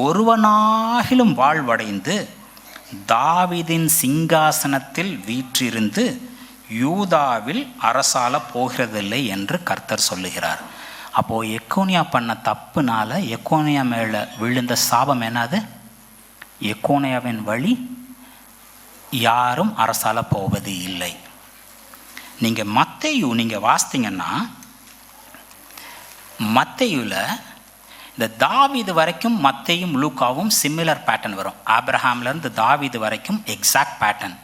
ஒருவனாகிலும் வாழ்வடைந்து தாவீதின் சிங்காசனத்தில் வீற்றிருந்து யூதாவில் அரசால போகிறதில்லை என்று கர்த்தர் சொல்லுகிறார். அப்போது எக்கோனியா பண்ண தப்புனால எக்கோனியா மேலே விழுந்த சாபம் என்னது? எக்கோனியாவின் வழி யாரும் அரசால போவது இல்லை. நீங்கள் மத்தேயு நீங்கள் வாசித்தீங்கன்னா, மத்தேயுல இந்த தாவீது வரைக்கும் மத்தேயும் லூக்காவும் சிமிலர் பேட்டர்ன் வரும். ஆப்ரஹாம்லேருந்து தாவீது வரைக்கும் எக்ஸாக்ட் பேட்டர்ன்.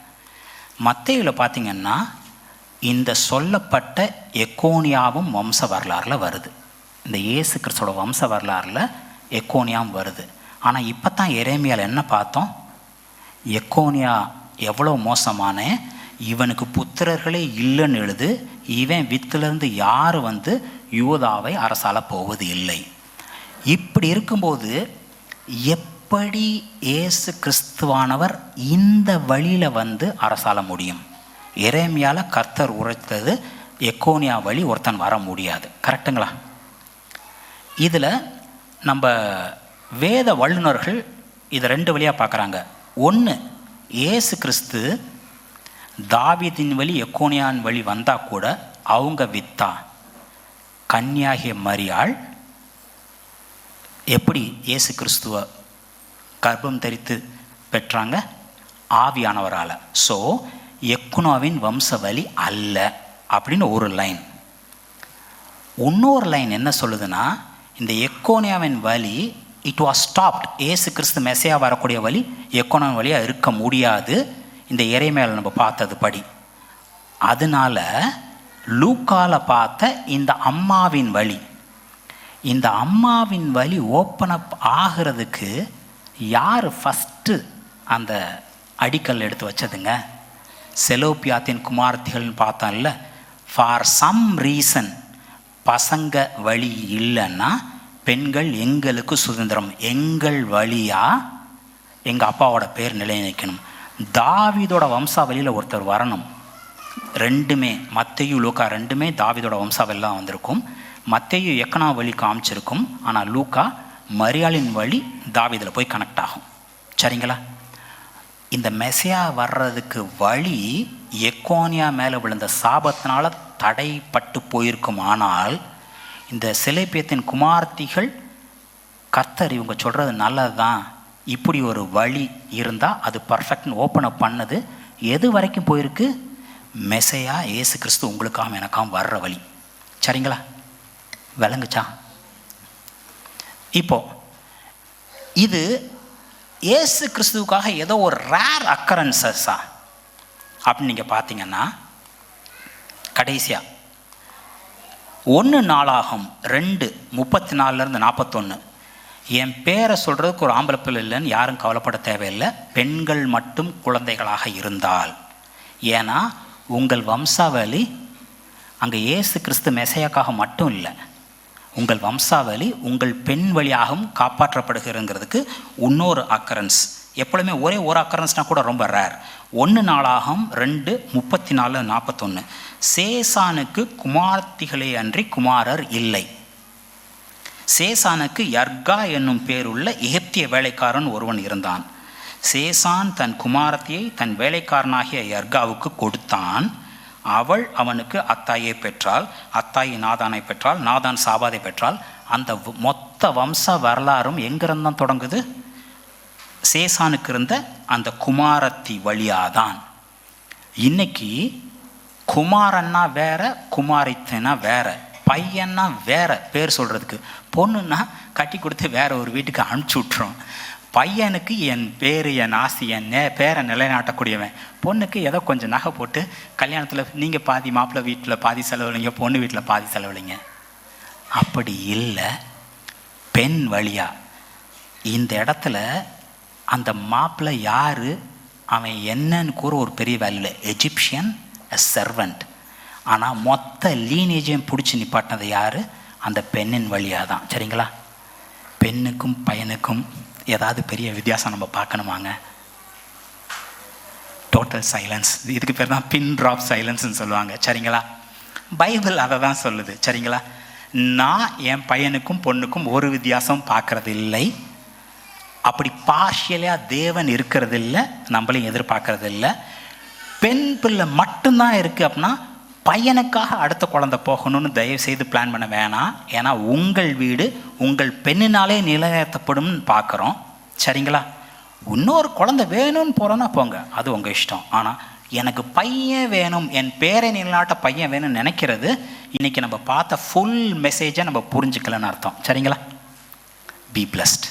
மத்தேயுல பார்த்தீங்கன்னா இந்த சொல்லப்பட்ட எக்கோனியாவும் வம்ச வரலாறில் வருது. இந்த இயேசு கிறிஸ்துவோட வம்ச வரலாறில் எக்கோனியாவும் வருது. ஆனால் இப்போ தான் எரேமியாவில் என்ன பார்த்தோம்? எக்கோனியா எவ்வளோ மோசமான, இவனுக்கு புத்திரர்களே இல்லைன்னு எழுது. இவன் வித்துலேருந்து யார் யூதாவை அரசால போவது இல்லை. இப்படி இருக்கும்போது எப்படி இயேசு கிறிஸ்துவானவர் இந்த வழியில் அரசால முடியும்? எரேமியால கர்த்தர் உரைத்தது எக்கோனியா வழி ஒருத்தன் வர முடியாது. கரெக்டுங்களா? இதில் நம்ம வேத வல்லுநர்கள் இதை 2 வழியாக பார்க்குறாங்க. ஒன்று, இயேசு கிறிஸ்து தாவீதின் வழி எக்கோனியான் வழி வந்தால் கூட அவங்க வித்தா கன்னியாகிய மரியாள் எப்படி இயேசு கிறிஸ்துவ கர்ப்பம் தரித்து பெற்றாங்க? ஆவியானவரால். ஸோ எக்கோனியாவின் வம்ச வழி அல்ல அப்படின்னு ஒரு லைன். இன்னொரு லைன் என்ன சொல்லுதுன்னா, இந்த எக்கோனியாவின் வழி இட் வாஸ் ஸ்டாப்ட். இயேசு கிறிஸ்து மெசையா வரக்கூடிய வழி எக்கோனியா வழியாக இருக்க முடியாது, இந்த எரேமியால நம்ம பார்த்தது படி. அதனால லூக்கால பார்த்த இந்த அம்மாவின் வழி, இந்த அம்மாவின் வழி ஓப்பன் அப் ஆகிறதுக்கு யார் ஃபஸ்ட்டு அந்த அடிக்கல் எடுத்து வச்சதுங்க? செலோப்பியாத்தின் குமாரத்திகள்னு பார்த்தோம்ல. ஃபார் சம் ரீசன் பசங்க வழி இல்லைன்னா பெண்கள் எங்களுக்கு சுதந்திரம், எங்கள் வழியாக எங்கள் அப்பாவோட பேர் நிலைநிற்கணும். தாவீதோட வம்சாவளியில் ஒருத்தர் வரணும். 2மே மத்தேயு லூக்கா 2மே தாவீதோட வம்சாவளிலாம் வந்திருக்கும். மத்தேயு எக்கனா வழி காமிச்சிருக்கும், ஆனால் லூக்கா மரியாளின் வழி தாவீதில் போய் கனெக்ட் ஆகும். சரிங்களா? இந்த மெசையா வர்றதுக்கு வழி எக்கோனியா மேலே விழுந்த சாபத்தினால தடைப்பட்டு போயிருக்கும். ஆனால் இந்த செலேப்பியத்தின் குமார்த்திகள் கர்த்தர் இவங்க சொல்கிறது நல்லது தான், இப்படி ஒரு வழி இருந்தால் அது பர்ஃபெக்ட்னு ஓப்பன் அப் பண்ணது. எது வரைக்கும் போயிருக்கு? மெசையா இயேசு கிறிஸ்து உங்களுக்காக எனக்காக வர்ற வழி. சரிங்களா? விளங்குச்சா? இப்போ இது இயேசு கிறிஸ்துவுக்காக ஏதோ ஒரு ரேர் அக்கரன்சஸா அப்படின்னு நீங்கள் பார்த்தீங்கன்னா, கடைசியாக 1 நாளாகும் 2:34-41 என் பேரை சொல்கிறதுக்கு ஒரு ஆம்பளை பிள்ளை இல்லைன்னு யாரும் கவலைப்பட தேவையில்லை, பெண்கள் மட்டும் குழந்தைகளாக இருந்தால். ஏன்னா உங்கள் வம்சாவளி அங்கே இயேசு கிறிஸ்து மெசையாக்காக மட்டும் இல்லை, உங்கள் வம்சாவளி உங்கள் பெண் வழியாகவும் காப்பாற்றப்படுகிறங்கிறதுக்கு இன்னொரு அக்கரன்ஸ். எப்பொழுதுமே ஒரே ஒரு அக்கரன்ஸ்னால் கூட ரொம்ப ரேர். 1 நாளாகும் 2:34-41 சேசானுக்கு குமார்த்திகளே அன்றி குமாரர் இல்லை. சேசானுக்கு யர்கா என்னும் பேருள்ள எகிப்திய வேலைக்காரன் ஒருவன் இருந்தான். சேசான் தன் குமாரத்தியை தன் வேலைக்காரனாகிய யர்காவுக்கு கொடுத்தான். அவள் அவனுக்கு அத்தாயை பெற்றாள், அத்தாயி நாதானை பெற்றாள், நாதான் சாபாதை பெற்றாள். அந்த மொத்த வம்ச வரலாறும் எங்கிருந்தான் தொடங்குது? சேசானுக்கு இருந்த அந்த குமாரத்தி வழியாதான். இன்னைக்கு குமாரன்னா வேற, குமாரித்தனா வேற, பையன்னா வேற பேர் சொல்கிறதுக்கு. பொண்ணுன்னா கட்டி கொடுத்து வேற ஒரு வீட்டுக்கு அனுப்பிச்சி விட்றோம். பையனுக்கு என் பேர், என் ஆசி, என் பேரை நிலைநாட்டக்கூடியவன். பொண்ணுக்கு ஏதோ கொஞ்சம் நகை போட்டு கல்யாணத்தில் நீங்கள் பாதி, மாப்பிள்ளை வீட்டில் பாதி செலவழிங்க, பொண்ணு வீட்டில் பாதி செலவழிங்க. அப்படி இல்லை, பெண் வழியா. இந்த இடத்துல அந்த மாப்பிள்ளை யார், அவன் என்னன்னு கூற ஒரு பெரிய வேல்யூ. Egyptian servant. ஆனால் மொத்த லீனேஜையும் பிடிச்சி நிப்பாட்டினது யார்? அந்த பெண்ணின் வழியாக தான். சரிங்களா? பெண்ணுக்கும் பையனுக்கும் ஏதாவது பெரிய வித்தியாசம் நம்ம பார்க்கணுமாங்க? Total silence. இதுக்கு பேர் தான் பின் ட்ராப் சைலன்ஸ்ன்னு சொல்லுவாங்க. சரிங்களா? பைபிள் அதை தான் சொல்லுது. சரிங்களா? நான் என் பையனுக்கும் பொண்ணுக்கும் ஒரு வித்தியாசம் பார்க்கறது இல்லை. அப்படி பார்ஷியலாக தேவன் இருக்கிறது இல்லை, நம்மளையும் எதிர்பார்க்கறது இல்லை. பெண் பிள்ளை மட்டும்தான் இருக்குது அப்படின்னா பையனுக்காக அடுத்த குழந்தை போகணும்னு தயவு செய்து பிளான் பண்ண வேணாம். ஏன்னா உங்கள் வீடு உங்கள் பெண்ணினாலே நிலைநிறுத்தப்படும் பார்க்குறோம். சரிங்களா? இன்னொரு குழந்தை வேணும்னு போகிறோன்னா போங்க, அது உங்கள் இஷ்டம். ஆனால் எனக்கு பையன் வேணும், என் பேரை நிலைநாட்ட பையன் வேணும்னு நினைக்கிறது இன்றைக்கி நம்ம பார்த்த ஃபுல் மெசேஜை நம்ம புரிஞ்சுக்கலன்னு அர்த்தம். சரிங்களா? Be blessed.